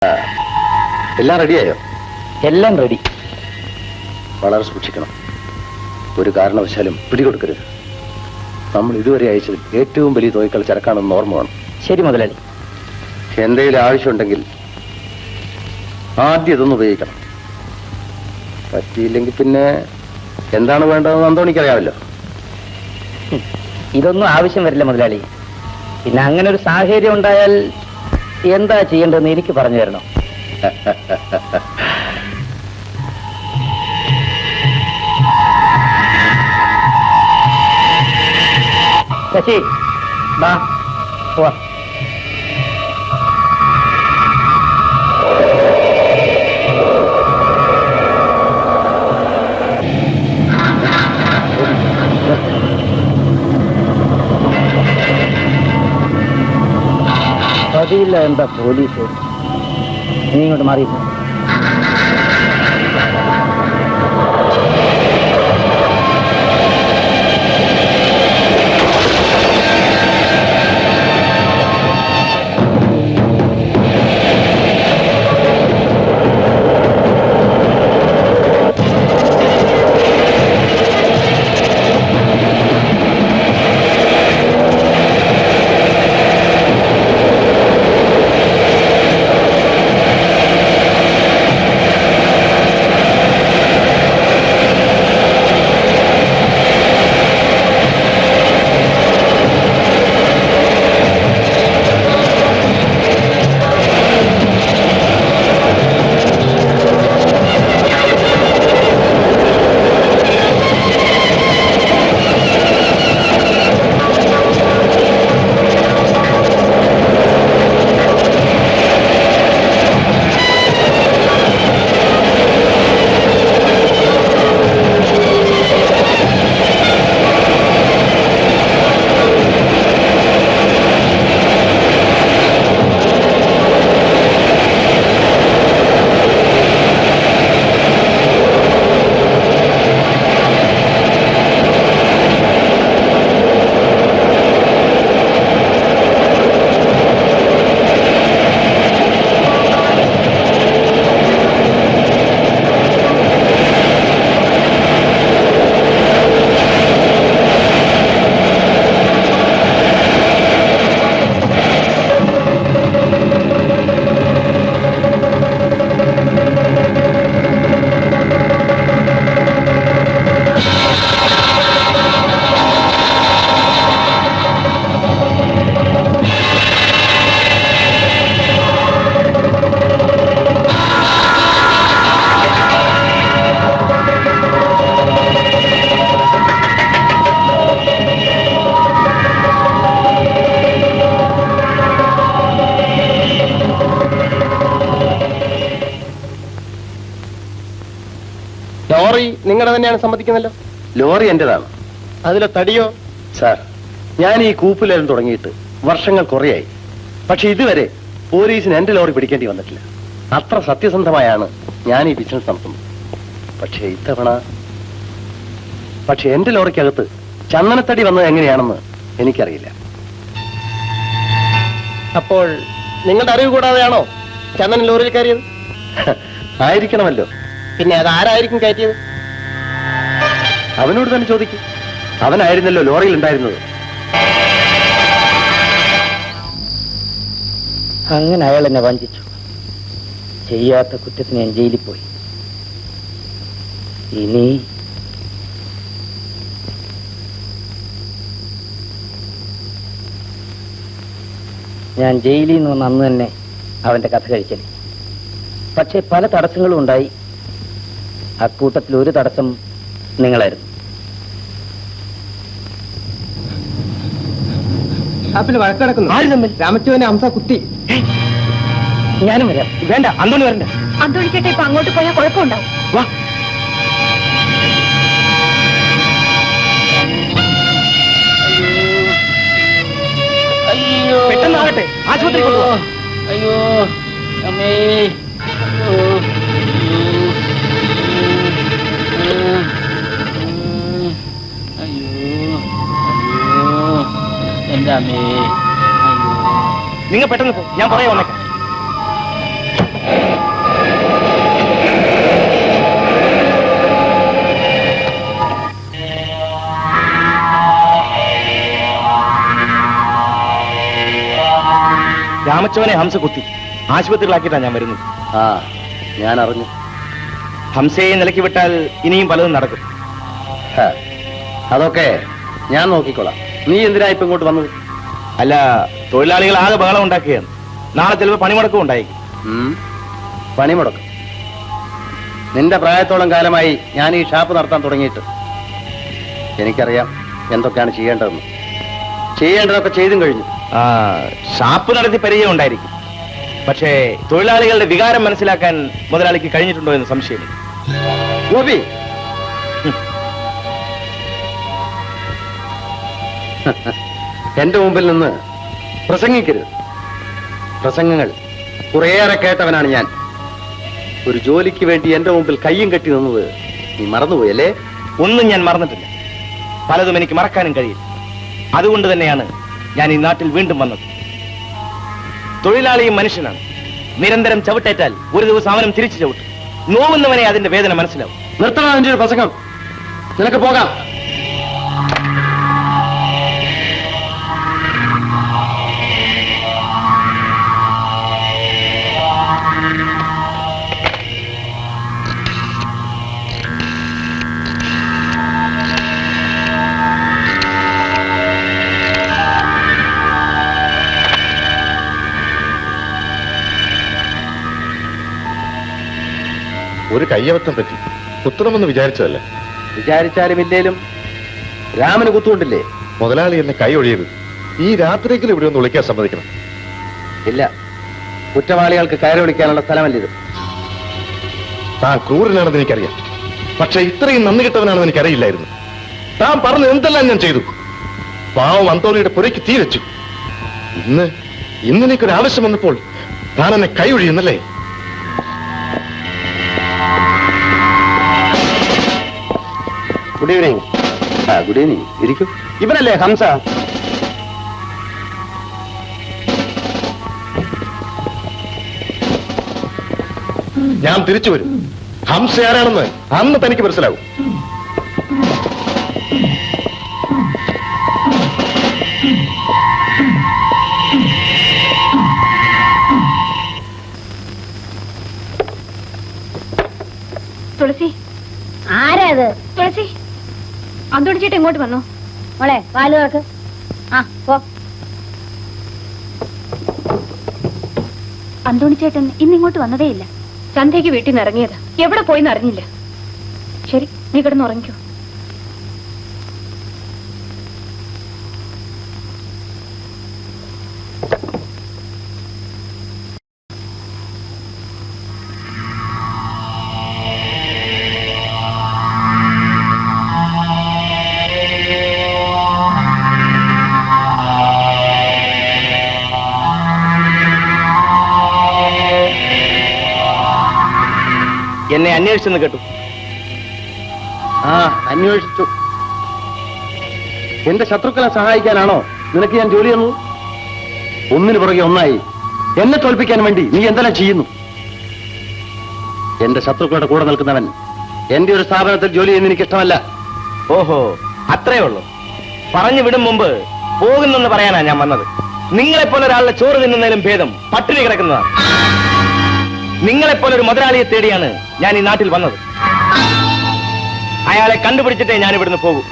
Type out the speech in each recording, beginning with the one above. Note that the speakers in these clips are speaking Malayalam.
എല്ലാം റെഡിയായോ? എല്ലാം റെഡി. വളരെ സൂക്ഷിക്കണം. ഒരു കാരണവശാലും പിടികൊടുക്കരുത്. നമ്മൾ ഇതുവരെ അയച്ചതിൽ ഏറ്റവും വലിയ തുകകൾ ചരക്കാണെന്ന് ഓർമ്മ വേണം. ശരി മുതലാളി. എന്തെങ്കിലും ആവശ്യമുണ്ടെങ്കിൽ ആദ്യം ഇതൊന്നും ഉപയോഗിക്കണം. പറ്റിയില്ലെങ്കിൽ പിന്നെ എന്താണ് വേണ്ടതെന്ന് അന്തോണിക്കറിയാമല്ലോ. ഇതൊന്നും ആവശ്യം വരില്ല മുതലാളി. പിന്നെ അങ്ങനെ ഒരു സാഹചര്യം ഉണ്ടായാൽ എന്താ ചെയ്യേണ്ടതെന്ന് എനിക്ക് പറഞ്ഞു തരണം. ശശി വാ പോവാ. പതിയില്ല എന്താ പോലീസ്? നീ ഇങ്ങോട്ട് മാറി. ലോറി നിങ്ങളുടെ തന്നെയാണ് സമ്മതിക്കുന്നല്ലോ? ലോറി എന്റേതാണ്. അതിലെ തടിയോ? സാർ, ഞാൻ ഈ കൂപ്പിലേലം തുടങ്ങിയിട്ട് വർഷങ്ങൾ കുറയായി. പക്ഷെ ഇതുവരെ പോലീസിന് എന്റെ ലോറി പിടിക്കേണ്ടി വന്നിട്ടില്ല. അത്ര സത്യസന്ധമായാണ് ഞാൻ ഈ ബിസിനസ് നടത്തുന്നത്. പക്ഷെ ഇത്തവണ എന്റെ ലോറിക്കകത്ത് ചന്ദനത്തടി വന്നത് എങ്ങനെയാണെന്ന് എനിക്കറിയില്ല. അപ്പോൾ നിങ്ങളുടെ അറിവ് കൂടാതെയാണോ ചന്ദൻ ലോറിയിൽ കയറിയത്? ആയിരിക്കണമല്ലോ. പിന്നെ അത് ആരായിരിക്കും കയറ്റിയത്? അവനോട് തന്നെ ചോദിക്കും. അവനായിരുന്നല്ലോ ലോറിയിൽ ഉണ്ടായിരുന്നത്. അങ്ങനെ അയാൾ എന്നെ വഞ്ചിച്ചു. ചെയ്യാത്ത കുറ്റത്തിന് ഞാൻ ജയിലിൽ പോയി. ഇനി ഞാൻ ജയിലിൽ നിന്ന് വന്ന അന്ന് തന്നെ അവന്റെ കഥ കഴിക്കല്. പക്ഷെ പല തടസ്സങ്ങളും ഉണ്ടായി. അക്കൂട്ടത്തിൽ ഒരു തടസ്സം നിങ്ങളായിരുന്നു. വഴക്കിടക്കുന്നു. ആര് തമ്മിൽ? രാമച്ചുവനെ അംസ കുത്തി. ഞാനും വരാം. വേണ്ട, അന്തോണി വരണ്ട. അന്തോണിക്കേട്ടെ, ഇപ്പൊ അങ്ങോട്ട് പോയാൽ കുഴപ്പമുണ്ടാവും. വാ. പെട്ടെന്നാകട്ടെ, ആശുപത്രി കൊണ്ടുപോ. അയ്യോ അമ്മേ. എന്റെ അമ്മേ. നിങ്ങൾ പെട്ടെന്ന് പോ, ഞാൻ പറയാൻ വന്നേക്കാം. കൊച്ചവനെ ഹംസ കുത്തി ആശുപത്രികളാക്കിയിട്ടാണ് ഞാൻ വരുന്നത്. ആ, ഞാൻ അറിഞ്ഞു. ഹംസയെ നിലയ്ക്ക് വിട്ടാൽ ഇനിയും പലതും നടക്കും. ഹ, അതൊക്കെ ഞാൻ നോക്കിക്കോളാം. നീ എന്തിനാ ഇപ്പൊ ഇങ്ങോട്ട് വന്നത്? അല്ല, തൊഴിലാളികൾ ആകെ ബഹളം ഉണ്ടാക്കുകയാണ്. നാളെ ചിലപ്പോൾ പണിമുടക്കം ഉണ്ടായിരിക്കും. പണിമുടക്കും? നിന്റെ പ്രായത്തോളം കാലമായി ഞാൻ ഈ ഷാപ്പ് നടത്താൻ തുടങ്ങിയിട്ട് എനിക്കറിയാം എന്തൊക്കെയാണ് ചെയ്യേണ്ടതെന്ന്. ചെയ്യേണ്ടതൊക്കെ ചെയ്തും കഴിഞ്ഞു. ഷാപ്പ് നടത്തി പരിചയം ഉണ്ടായിരിക്കും. പക്ഷേ തൊഴിലാളികളുടെ വികാരം മനസ്സിലാക്കാൻ മുതലാളിക്ക് കഴിഞ്ഞിട്ടുണ്ടോ എന്ന് സംശയമില്ല. ഗോപി, എന്റെ മുമ്പിൽ നിന്ന് പ്രസംഗിക്കരുത്. പ്രസംഗങ്ങൾ കുറേയേറെ കേട്ടവനാണ് ഞാൻ. ഒരു ജോലിക്ക് വേണ്ടി എന്റെ മുമ്പിൽ കയ്യും കെട്ടി നിന്നത് നീ മറന്നുപോയല്ലേ? ഒന്നും ഞാൻ മറന്നിട്ടില്ല. പലതും എനിക്ക് മറക്കാനും കഴിയില്ല. അതുകൊണ്ട് തന്നെയാണ് ഞാൻ ഈ നാട്ടിൽ വീണ്ടും വന്നത്. തൊഴിലാളിയും മനുഷ്യനാണ്. നിരന്തരം ചവിട്ടേറ്റാൽ ഒരു ദിവസം അവനും തിരിച്ചു ചവിട്ടും. നോവുന്നവനെ അതിന്റെ വേദന മനസ്സിലാവും. നിർത്തണം അതിന്റെ ഒരു പ്രസംഗം. നിനക്ക് പോകാം. ഒരു കയ്യബദ്ധം പറ്റി കുത്തണമെന്ന് വിചാരിച്ചതല്ല. വിചാരിച്ചാലും ഇല്ലേലും രാമന് കുത്തുകൊണ്ടില്ലേ? മുതലാളി എന്നെ കൈ ഒഴിയരുത്. ഈ രാത്രിയെങ്കിലും ഇവിടെ ഒന്ന് വിളിക്കാൻ സമ്മതിക്കണം. ഇല്ല, കുറ്റവാളികൾക്ക് കയറി വിളിക്കാനുള്ള സ്ഥലമല്ല ഇത്. താൻ ക്രൂരനാണെന്ന് എനിക്കറിയാം. പക്ഷെ ഇത്രയും നന്ദി കിട്ടവനാണെന്ന് എനിക്കറിയില്ലായിരുന്നു. താൻ പറഞ്ഞ എന്തെല്ലാം ഞാൻ ചെയ്തു. പാവം അന്തോണിയുടെ പുരയ്ക്ക് തീ വെച്ചു. ഇന്ന് എനിക്കൊരു ആവശ്യം വന്നപ്പോൾ താൻ എന്നെ കൈ ഒഴിയുന്നല്ലേ? Good evening. Good evening. ഇരിക്കും. ഇവനല്ലേ ഹംസ? ഞാൻ തിരിച്ചു വരും. ഹംസ ആരാണെന്ന് അന്ന് തനിക്ക് മനസ്സിലാവും. തുളസി, ആരാ അത്? തുളസി, അന്തോണി ചേട്ടൻ ഇങ്ങോട്ട് വന്നോ. മോളെ പാല് തുറക്ക്. ആ പോ. അന്തോണി ചേട്ടൻ ഇന്ന് ഇങ്ങോട്ട് വന്നതേയില്ല. സന്ധ്യയ്ക്ക് വീട്ടിൽ നിന്ന് ഇറങ്ങിയത്. എവിടെ പോയിന്ന് അറിഞ്ഞില്ല. ശരി, നീ കിടന്ന് ഉറങ്ങിക്കോ. എന്നെ അന്വേഷിച്ചെന്ന് കേട്ടു. ആ, അന്വേഷിച്ചു. എന്റെ ശത്രുക്കളെ സഹായിക്കാനാണോ നിനക്ക് ഞാൻ ജോലി തന്നത്? ഒന്നിനു പുറകെ ഒന്നായി എന്നെ തോൽപ്പിക്കാൻ വേണ്ടി നീ എന്തെല്ലാം ചെയ്യുന്നു? എന്റെ ശത്രുക്കളുടെ കൂടെ നിൽക്കുന്നവൻ എന്റെ ഒരു സ്ഥാപനത്തിൽ ജോലി ചെയ്യുന്ന എനിക്ക് ഇഷ്ടമല്ല. ഓഹോ, അത്രേ ഉള്ളൂ. പറഞ്ഞു വിടും മുമ്പ് പോകുന്നെന്ന് പറയാനാ ഞാൻ വന്നത്. നിങ്ങളെപ്പോലെ ഒരാളുടെ ചോറ് തിന്നുന്നതിലും ഭേദം പട്ടിണി കിടക്കുന്നതാണ്. നിങ്ങളെപ്പോലെ ഒരു മുതലാളിയെ തേടിയാണ് ഞാൻ ഈ നാട്ടിൽ വന്നത്. അയാളെ കണ്ടുപിടിച്ചിട്ടേ ഞാൻ ഇവിടുന്ന് പോകൂ.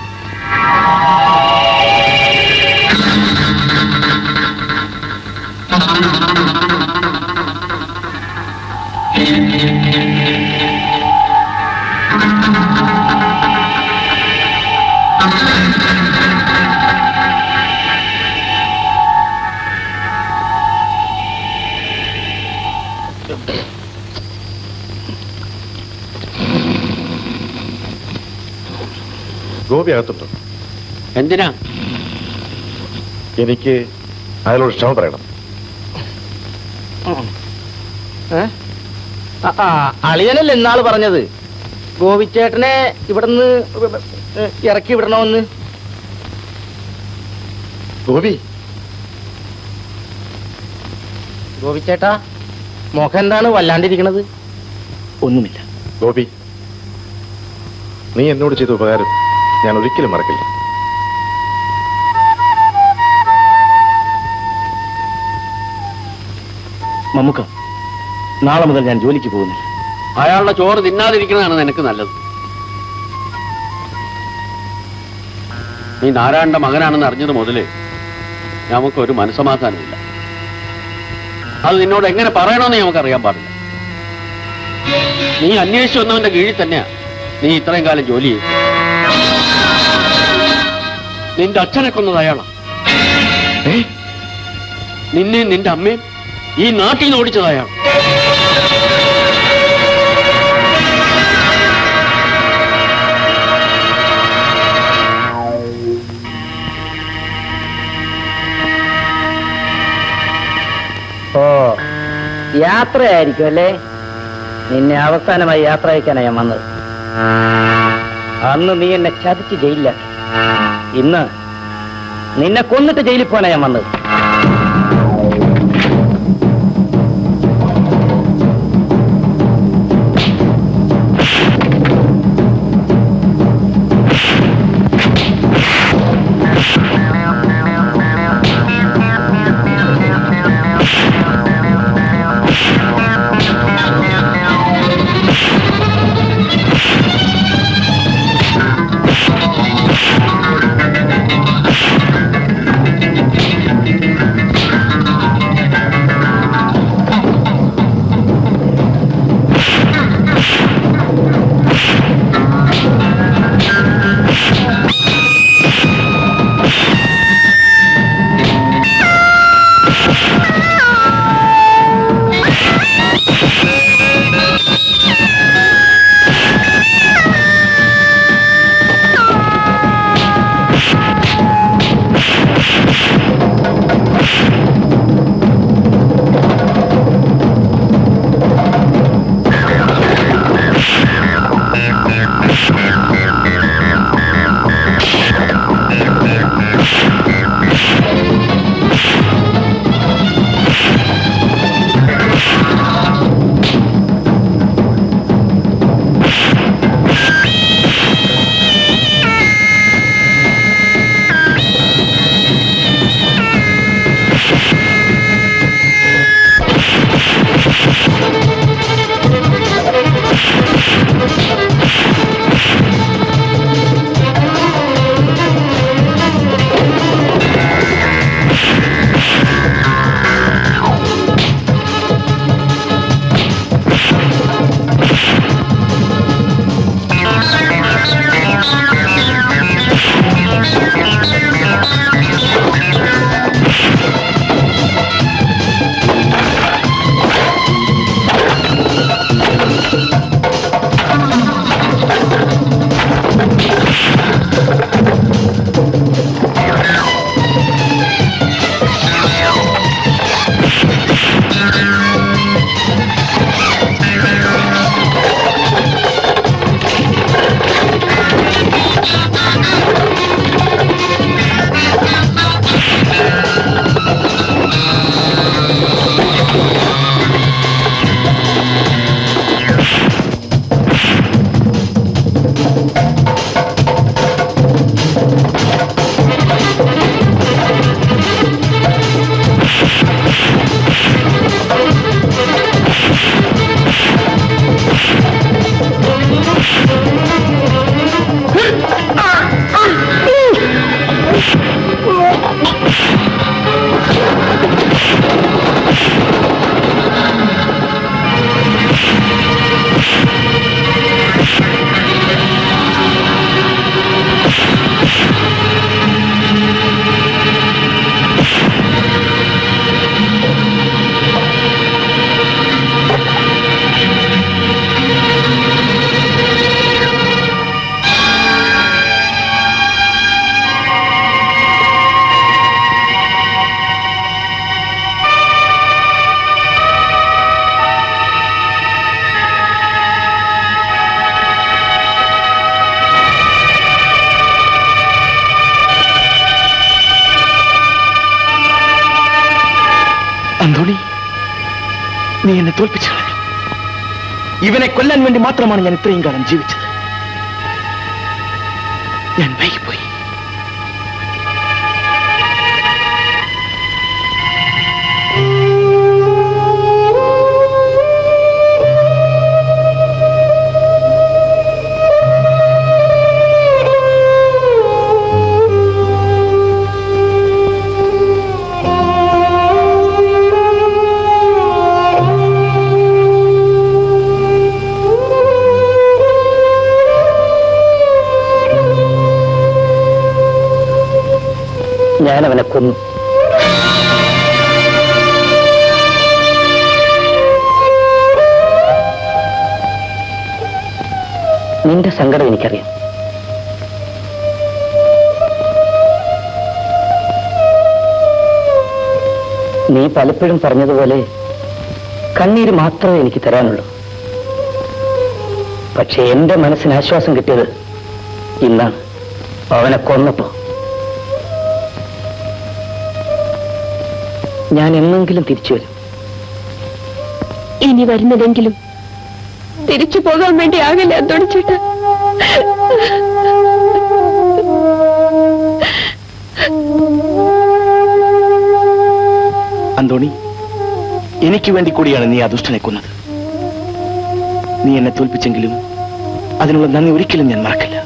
ഗോപി അകത്തുണ്ടോ? എന്തിനാ? എനിക്ക് അയാളോട് ക്ഷമ പറയണം. അളിയനല്ലേ ഇന്നാള് പറഞ്ഞത് ഗോപിച്ചേട്ടനെ ഇവിടുന്ന് ഇറക്കി വിടണമെന്ന്? ഗോപി, ഗോപിച്ചേട്ടാ, മുഖം എന്താണ് വല്ലാണ്ടിരിക്കണത്? ഒന്നുമില്ല. ഗോപി, നീ എന്നോട് ചെയ്ത ഉപകാരം ഞാൻ ഒരിക്കലും മറക്കില്ല. മമ്മുക്ക, നാളെ മുതൽ ഞാൻ ജോലിക്ക് പോകുന്നില്ല. അയാളുടെ ചോറ് തിന്നാതിരിക്കുന്നതാണ് നിനക്ക് നല്ലത്. നീ നാരായണന്റെ മകനാണെന്ന് അറിഞ്ഞത് മുതലേ നമുക്കൊരു മനസ്സമാധാനമില്ല. അത് നിന്നോട് എങ്ങനെ പറയണമെന്ന് നമുക്കറിയാൻ പാടില്ല. നീ അന്വേഷിച്ചു വന്നവന്റെ കീഴിൽ തന്നെയാ നീ ഇത്രയും കാലം ജോലി ചെയ്തു. നിന്റെ അച്ഛനെ കൊന്നത് അയാളാ. നിന്നെയും നിന്റെ അമ്മയും ഈ നാട്ടിൽ നിന്ന് ഓടിച്ചത് അയാൾ. ഓ, യാത്രയായിരിക്കും അല്ലേ? നിന്നെ അവസാനമായി യാത്ര അയക്കാനാണ് ഞാൻ വന്നത്. അന്ന് നീ എന്നെ ചതിച്ച് ജയിലിലാക്കി. ഇന്ന് നിന്നെ കൊന്നിട്ട് ജയിലിൽ പോകാനാണ് ഞാൻ വന്നത്. അന്തോണി, നീ എന്നെ തോൽപ്പിച്ചു കളഞ്ഞു. ഇവനെ കൊല്ലാൻ വേണ്ടി മാത്രമാണ് ഞാൻ ഇത്രയും കാലം ജീവിച്ചത്. ഞാൻ വൈകിപ്പോയി. ഞാൻ അവനെ കൊന്നു. നിന്റെ സങ്കടം എനിക്കറിയാം. നീ പലപ്പോഴും പറഞ്ഞതുപോലെ കണ്ണീര് മാത്രമേ എനിക്ക് തരാനുള്ളൂ. പക്ഷെ എന്റെ മനസ്സിന് ആശ്വാസം കിട്ടിയത് ഇന്നാണ്, അവനെ കൊന്നപ്പോ. ഞാൻ എന്നെങ്കിലും തിരിച്ചു വരും. ഇനി വരുന്നതെങ്കിലും തിരിച്ചു പോകാൻ വേണ്ടി ആകില്ല അന്തോണിച്ചേട്ടാ. അന്തോണി, എനിക്ക് വേണ്ടി കൂടിയാണ് നീ ആ ദുഷ്ടനെ കൊന്നത്. നീ എന്നെ തോൽപ്പിച്ചെങ്കിലും അതിനുള്ള നന്ദി ഒരിക്കലും ഞാൻ മറക്കില്ല.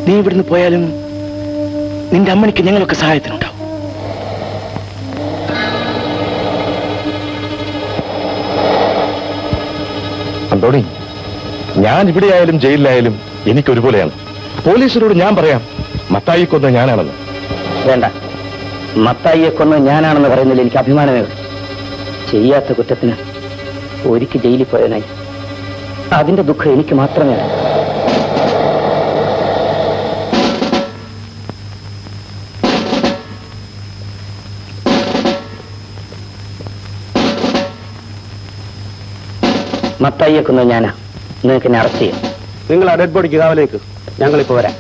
നീ ഇവിടുന്ന് പോയാലും നിന്റെ അമ്മയ്ക്ക് ഞങ്ങളൊക്കെ സഹായത്തിനുണ്ടാവും. അന്തോണി, ഞാൻ ഇവിടെയായാലും ജയിലിലായാലും എനിക്കൊരുപോലെയാണ്. പോലീസിനോട് ഞാൻ പറയാം മത്തായി കൊന്ന ഞാനാണെന്ന്. വേണ്ട, മത്തായിയെ കൊന്ന് ഞാനാണെന്ന് പറയുന്നതിൽ എനിക്ക് അഭിമാനമേ ഉള്ളൂ. ചെയ്യാത്ത കുറ്റത്തിന് ഒരിക്കൽ ജയിലിൽ പോയവനായി അതിന്റെ ദുഃഖം എനിക്ക് മാത്രമേ അറിയൂ. മത്തായിയെ കൊന്നത് ഞാനാ. നിങ്ങൾക്ക് എന്നെ അറസ്റ്റ് ചെയ്യാം. നിങ്ങൾ ആ ഡെഡ് ബോഡിക്ക് കാവലേക്ക്, ഞങ്ങളിപ്പോ വരാം.